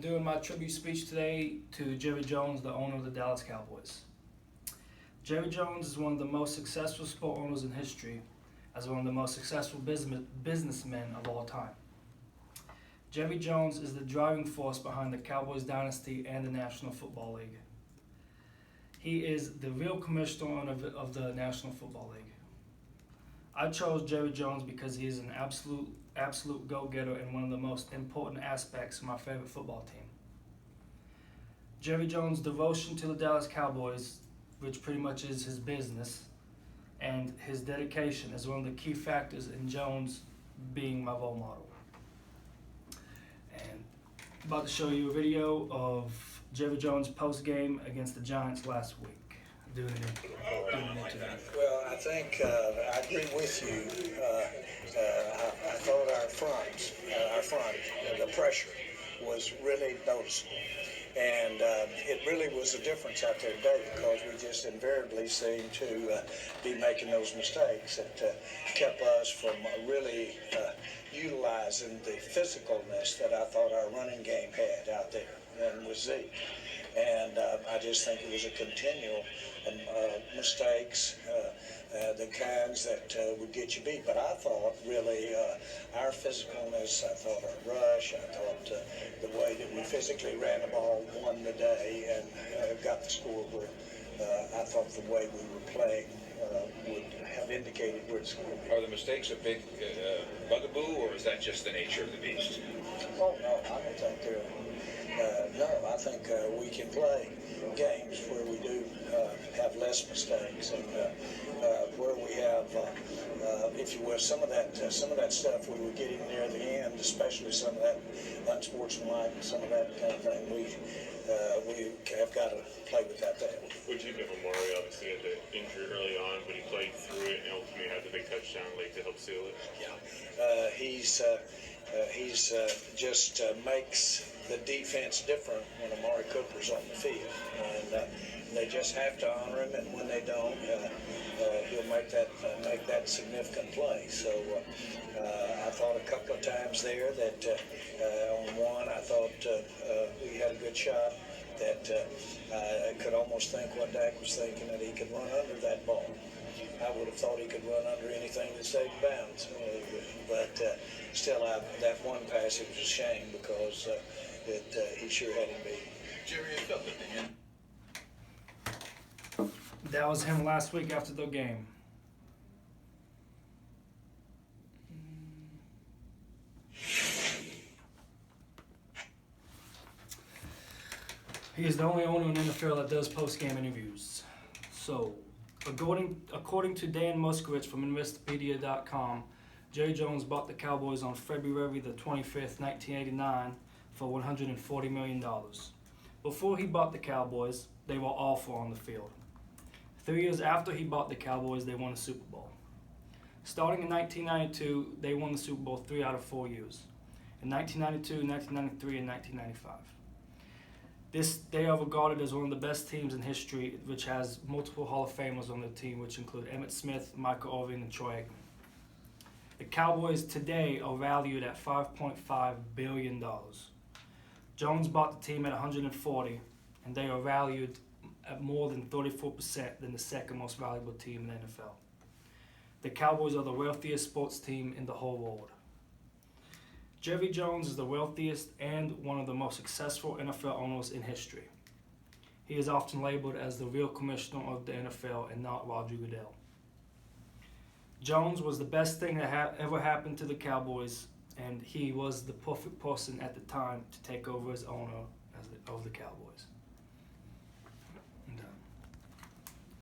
doing my tribute speech today to Jerry Jones, the owner of the Dallas Cowboys. Jerry Jones is one of the most successful sport owners in history, as one of the most successful businessmen of all time. Jerry Jones is the driving force behind the Cowboys dynasty and the National Football League. He is the real commissioner of the National Football League. I chose Jerry Jones because he is an absolute go-getter and one of the most important aspects of my favorite football team. Jerry Jones' devotion to the Dallas Cowboys, which pretty much is his business, and his dedication is one of the key factors in Jones being my role model. And I'm about to show you a video of Jerry Jones post-game against the Giants last week. Doing an interview. Well, I think I agree with you. I thought our front, the pressure was really noticeable. And it really was a difference out there today because we just invariably seemed to be making those mistakes that kept us from really utilizing the physicalness that I thought our running game had out there and with Zeke. And I just think it was a continual mistakes, the kinds that would get you beat. But I thought really our physicalness, I thought our rush, I thought the way that we physically ran the ball won the day and got the score where I thought the way we were playing would have indicated where the score would be. Are the mistakes a big bugaboo, or is that just the nature of the beast? Oh, no, I don't think they're... no, I think we can play games where we do have less mistakes and where we have, if you will, some of that stuff we were getting near the end, especially some of that unsportsmanlike, some of that kind of thing. We have got to play without that. What did you think of Amari? Obviously had the injury early on, but he played through it and ultimately had the big touchdown late to help seal it. Yeah, he's just makes the defense different when Amari Cooper's on the field, and they just have to honor him. And when they don't, he'll make that significant play. So I thought a couple of times there that on one, I thought we had a good shot. That I could almost think what Dak was thinking, that he could run under that ball. I would have thought he could run under anything that stayed in bounds. But still, that one pass, it was a shame because he sure had him beat. Jerry, it felt at the end. That was him last week after the game. He is the only owner in the NFL that does post-game interviews. So, according to Dan Moskowitz from Investopedia.com, Jerry Jones bought the Cowboys on February the 25th, 1989 for $140 million. Before he bought the Cowboys, they were awful on the field. 3 years after he bought the Cowboys, they won the Super Bowl. Starting in 1992, they won the Super Bowl 3 out of 4 years. In 1992, 1993, and 1995. They are regarded as one of the best teams in history, which has multiple Hall of Famers on the team, which include Emmitt Smith, Michael Irvin, and Troy Aikman. The Cowboys today are valued at $5.5 billion. Jones bought the team at 140, and they are valued at more than 34% than the second most valuable team in the NFL. The Cowboys are the wealthiest sports team in the whole world. Jerry Jones is the wealthiest and one of the most successful NFL owners in history. He is often labeled as the real commissioner of the NFL and not Roger Goodell. Jones was the best thing that ever happened to the Cowboys, and he was the perfect person at the time to take over as owner of the Cowboys.